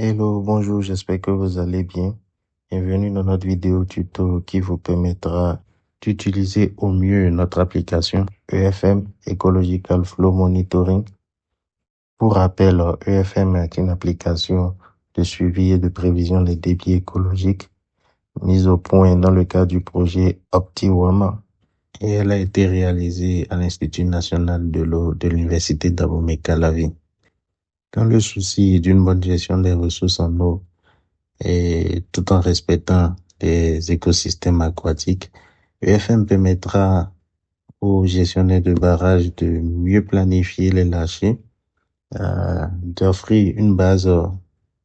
Hello, bonjour, j'espère que vous allez bien. Bienvenue dans notre vidéo tuto qui vous permettra d'utiliser au mieux notre application EFM, Ecological Flow Monitoring. Pour rappel, EFM est une application de suivi et de prévision des débits écologiques mise au point dans le cadre du projet OptiWama. Et elle a été réalisée à l'Institut national de l'eau de l'Université d'Abomey-Calavi. Dans le souci d'une bonne gestion des ressources en eau, et tout en respectant les écosystèmes aquatiques, EFM permettra aux gestionnaires de barrages de mieux planifier les lâchers, d'offrir une base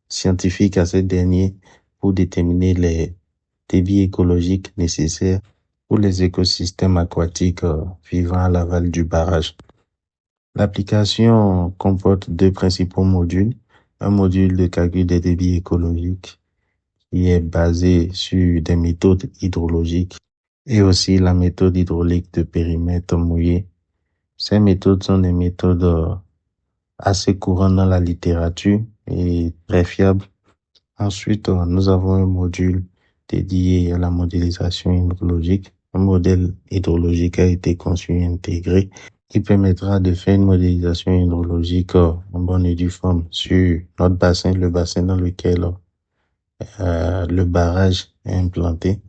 scientifique à ces derniers pour déterminer les débits écologiques nécessaires pour les écosystèmes aquatiques vivant à l'aval du barrage. L'application comporte deux principaux modules. Un module de calcul des débits écologiques qui est basé sur des méthodes hydrologiques et aussi la méthode hydraulique de périmètre mouillé. Ces méthodes sont des méthodes assez courantes dans la littérature et très fiables. Ensuite, nous avons un module dédié à la modélisation hydrologique. Un modèle hydrologique a été conçu et intégré qui permettra de faire une modélisation hydrologique en bonne et due forme sur notre bassin, le bassin dans lequel le barrage est implanté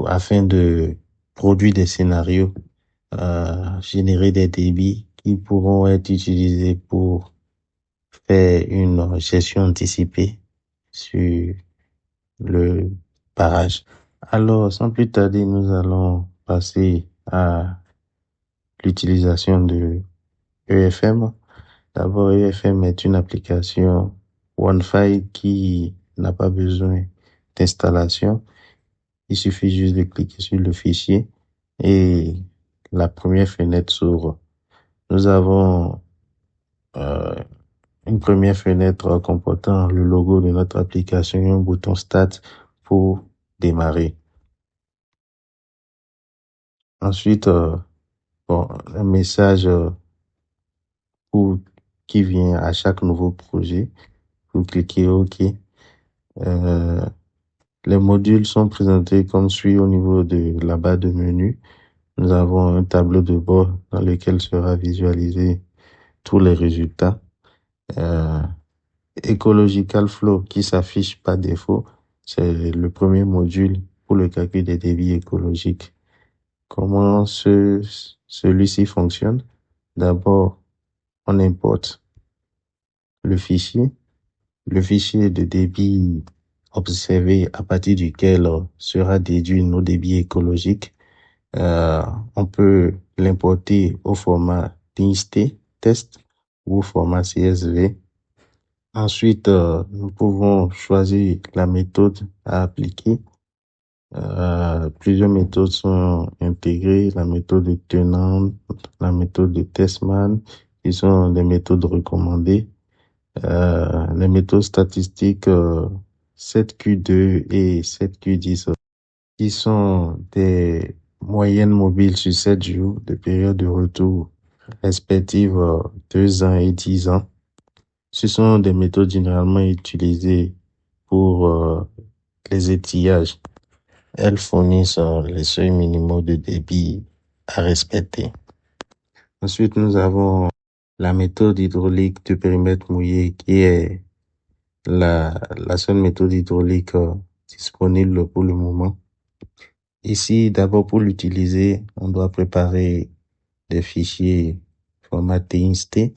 afin de produire des scénarios, générer des débits qui pourront être utilisés pour faire une gestion anticipée sur le barrage. Alors, sans plus tarder, nous allons passer à l'utilisation de EFM. D'abord, EFM est une application OneFile qui n'a pas besoin d'installation. Il suffit juste de cliquer sur le fichier et la première fenêtre s'ouvre. Nous avons une première fenêtre comportant le logo de notre application et un bouton Start pour démarrer. Ensuite, un message qui vient à chaque nouveau projet. Vous cliquez OK. Les modules sont présentés comme suit au niveau de la barre de menu. Nous avons un tableau de bord dans lequel sera visualisé tous les résultats. Ecological Flow qui s'affiche par défaut, c'est le premier module pour le calcul des débits écologiques. Comment celui-ci fonctionne? D'abord, on importe le fichier de débit observé à partir duquel sera déduit nos débits écologiques. On peut l'importer au format TXT, test, ou au format CSV. Ensuite, nous pouvons choisir la méthode à appliquer. Plusieurs méthodes sont intégrées, la méthode de Tennant, la méthode de Tessman, qui sont des méthodes recommandées. Les méthodes statistiques 7Q2 et 7Q10, qui sont des moyennes mobiles sur 7 jours de période de retour respective 2 ans et 10 ans. Ce sont des méthodes généralement utilisées pour les étillages. Elles fournissent les seuils minimaux de débit à respecter. Ensuite, nous avons la méthode hydraulique de périmètre mouillé qui est la seule méthode hydraulique disponible pour le moment. Ici, d'abord pour l'utiliser, on doit préparer des fichiers format TXT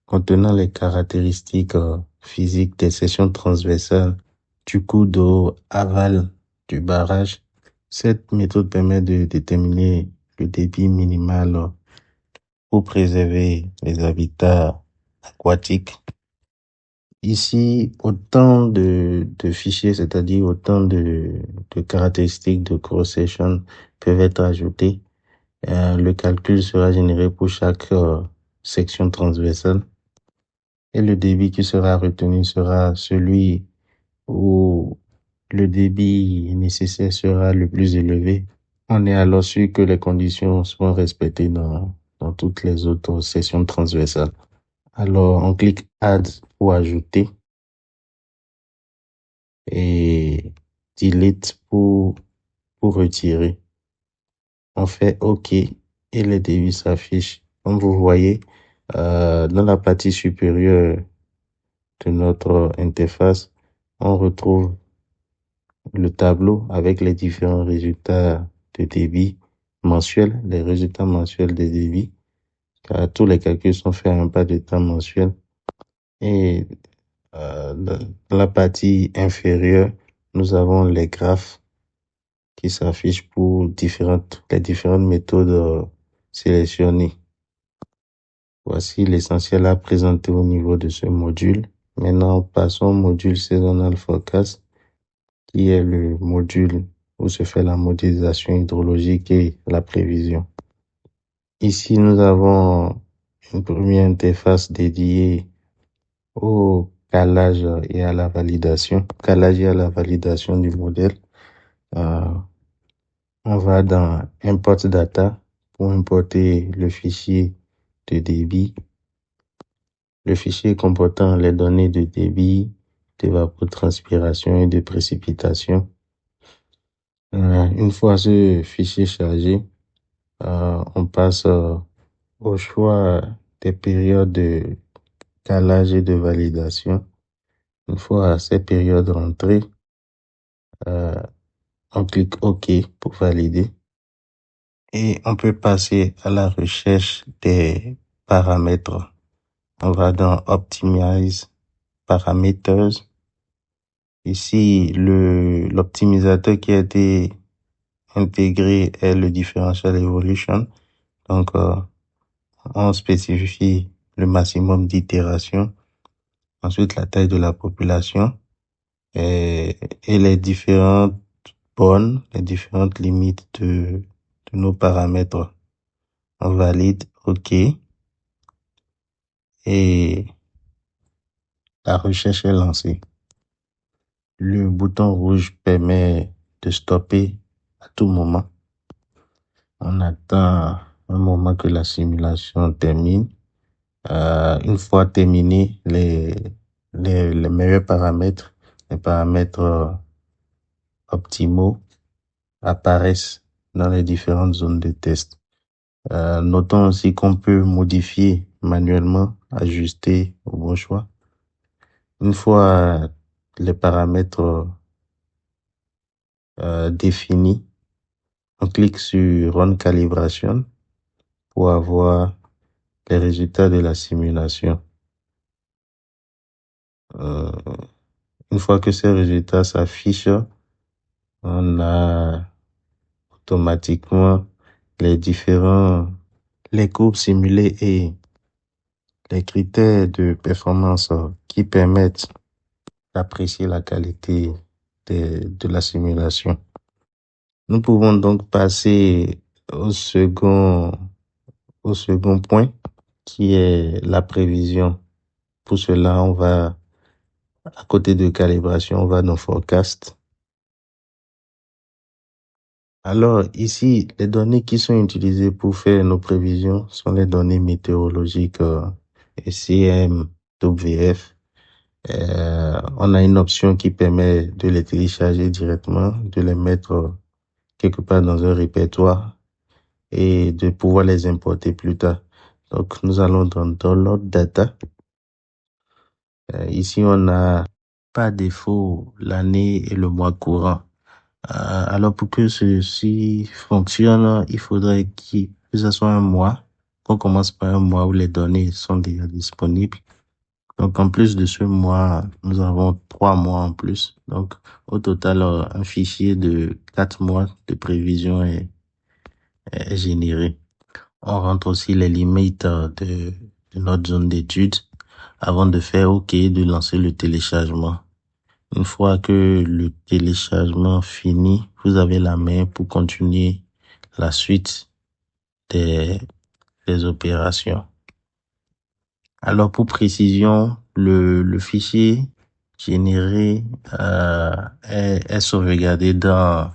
contenant les caractéristiques physiques des sections transversales du cours d'eau aval du barrage. Cette méthode permet de déterminer le débit minimal pour préserver les habitats aquatiques. Ici, autant de fichiers, c'est-à-dire autant de caractéristiques de cross-section peuvent être ajoutés. Le calcul sera généré pour chaque section transversale. Et le débit qui sera retenu sera celui où le débit nécessaire sera le plus élevé. On est alors sûr que les conditions seront respectées dans toutes les autres sections transversales. Alors, on clique Add pour ajouter. et delete pour retirer. On fait OK et les devis s'affichent. Comme vous voyez, dans la partie supérieure de notre interface, on retrouve le tableau avec les différents résultats de débit mensuels, les résultats mensuels des débits, car tous les calculs sont faits à un pas de temps mensuel. Et dans la partie inférieure, nous avons les graphes qui s'affichent pour les différentes méthodes sélectionnées. Voici l'essentiel à présenter au niveau de ce module. Maintenant, passons au module Seasonal Forecast, qui est le module où se fait la modélisation hydrologique et la prévision. Ici, nous avons une première interface dédiée au calage et à la validation. Calage et à la validation du modèle. On va dans Import Data pour importer le fichier de débit. Le fichier comportant les données de débit, d'évapotranspiration et de précipitation. Une fois ce fichier chargé, on passe au choix des périodes de calage et de validation. Une fois ces périodes rentrées, on clique OK pour valider. Et on peut passer à la recherche des paramètres. On va dans Optimize Parameters. Ici, l'optimisateur qui a été intégré est le Differential Evolution. Donc, on spécifie le maximum d'itération. Ensuite, la taille de la population et les différentes bornes, les différentes limites de nos paramètres. On valide OK. Et la recherche est lancée. Le bouton rouge permet de stopper à tout moment. On attend un moment que la simulation termine. Une fois terminé, les meilleurs paramètres, les paramètres optimaux apparaissent dans les différentes zones de test. Notons aussi qu'on peut modifier manuellement, ajuster au bon choix. Une fois les paramètres définis, on clique sur Run Calibration pour avoir les résultats de la simulation. Une fois que ces résultats s'affichent, on a automatiquement les courbes simulées et les critères de performance qui permettent d'apprécier la qualité de la simulation. Nous pouvons donc passer au second point qui est la prévision. Pour cela, on va, à côté de calibration, on va dans Forecast. Alors ici, les données qui sont utilisées pour faire nos prévisions sont les données météorologiques SCM, WF. On a une option qui permet de les télécharger directement, de les mettre quelque part dans un répertoire et de pouvoir les importer plus tard. Donc, nous allons dans Download Data. Ici, on a par défaut l'année et le mois courant. Alors, pour que ceci fonctionne, il faudrait que ce soit un mois, qu'on commence par un mois où les données sont déjà disponibles. Donc, en plus de ce mois, nous avons 3 mois en plus. Donc, au total, un fichier de 4 mois de prévision est généré. On rentre aussi les limites de notre zone d'étude avant de faire OK, de lancer le téléchargement. Une fois que le téléchargement finit, vous avez la main pour continuer la suite des opérations. Alors, pour précision, le fichier généré est sauvegardé dans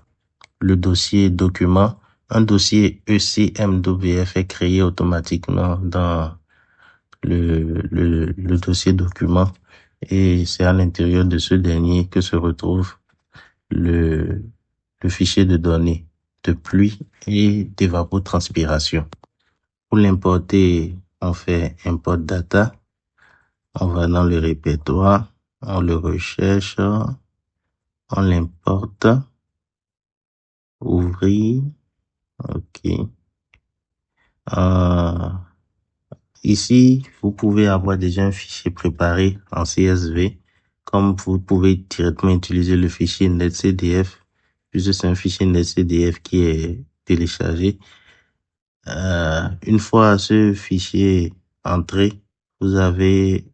le dossier document. Un dossier ECMWF est créé automatiquement dans le dossier document. et c'est à l'intérieur de ce dernier que se retrouve le fichier de données de pluie et d'évapotranspiration. Pour l'importer, on fait import data, on va dans le répertoire, on le recherche, on l'importe, ouvrir, ok. Ici, vous pouvez avoir déjà un fichier préparé en CSV, comme vous pouvez directement utiliser le fichier netcdf, puisque c'est un fichier netcdf qui est téléchargé. Une fois ce fichier entré, vous avez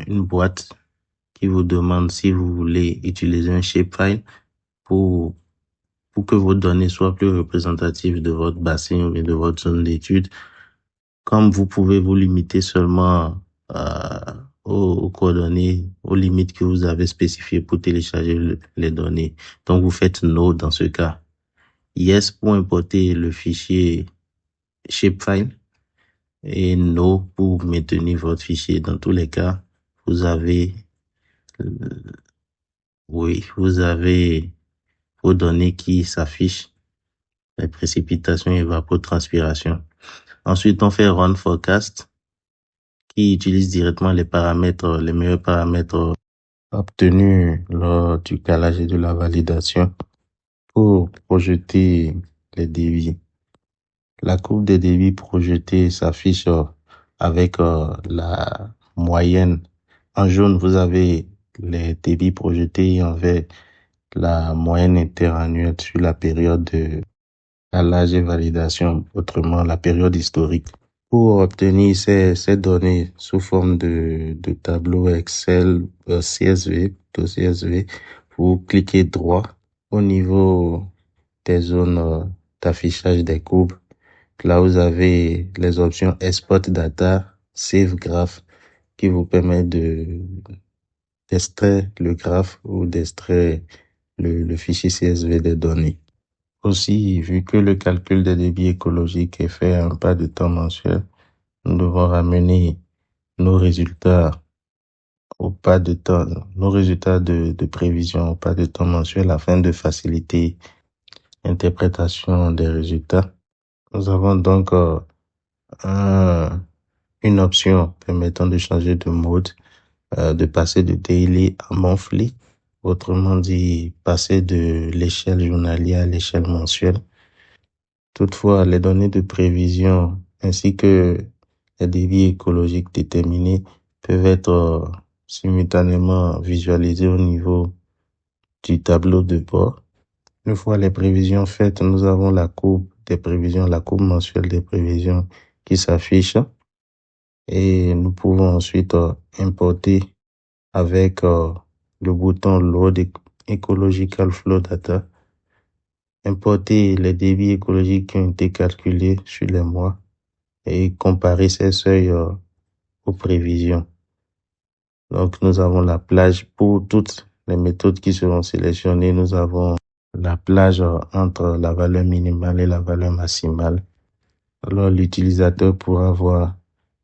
une boîte qui vous demande si vous voulez utiliser un shapefile pour que vos données soient plus représentatives de votre bassin ou de votre zone d'étude. Comme vous pouvez vous limiter seulement aux coordonnées, aux limites que vous avez spécifiées pour télécharger les données. Donc, vous faites no dans ce cas. Yes pour importer le fichier shapefile et no pour maintenir votre fichier. Dans tous les cas, vous avez vos données qui s'affichent, les précipitations et évapotranspiration. Ensuite, on fait run forecast qui utilise directement les meilleurs paramètres obtenus lors du calage et de la validation pour projeter les débits. La courbe des débits projetés s'affiche avec la moyenne. En jaune, vous avez les débits projetés et en vert, la moyenne interannuelle sur la période de calage et validation, autrement la période historique. Pour obtenir ces données sous forme de tableau Excel CSV, vous cliquez droit au niveau des zones d'affichage des courbes. Là, vous avez les options Export Data, Save Graph qui vous permet d'extraire le graphe ou d'extraire le fichier CSV des données. Aussi, vu que le calcul des débits écologiques est fait à un pas de temps mensuel, nous devons ramener nos résultats au pas de temps, nos résultats de prévision au pas de temps mensuel afin de faciliter l'interprétation des résultats. Nous avons donc une option permettant de changer de mode, de passer de daily à monthly, autrement dit, passer de l'échelle journalière à l'échelle mensuelle. Toutefois, les données de prévision ainsi que les débits écologiques déterminés peuvent être simultanément visualisés au niveau du tableau de bord. Une fois les prévisions faites, nous avons la courbe des prévisions, la courbe mensuelle des prévisions qui s'affiche et nous pouvons ensuite importer avec le bouton Load Ecological Flow Data, importer les débits écologiques qui ont été calculés sur les mois et comparer ces seuils aux prévisions. Donc, nous avons la plage pour toutes les méthodes qui seront sélectionnées. Nous avons la plage entre la valeur minimale et la valeur maximale. Alors, l'utilisateur pourra voir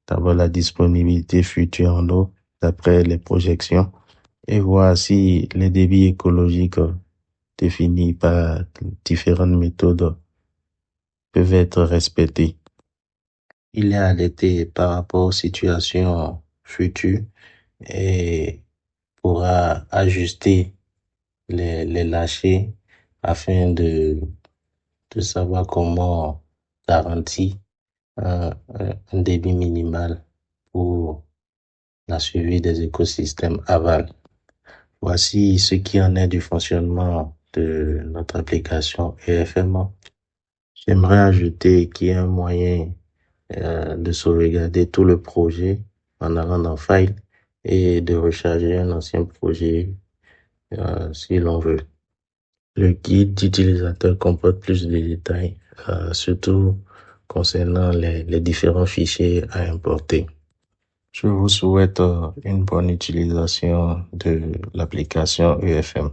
d'abord la disponibilité future en eau d'après les projections et voir si les débits écologiques définis par différentes méthodes peuvent être respectés. Il est alerté par rapport aux situations futures et pourra ajuster les lâchers afin de savoir comment garantir un débit minimal pour la suivi des écosystèmes aval. Voici ce qui en est du fonctionnement de notre application EFM. J'aimerais ajouter qu'il y a un moyen de sauvegarder tout le projet en allant dans File et de recharger un ancien projet si l'on veut. Le guide d'utilisateur comporte plus de détails, surtout concernant les différents fichiers à importer. Je vous souhaite une bonne utilisation de l'application EFM.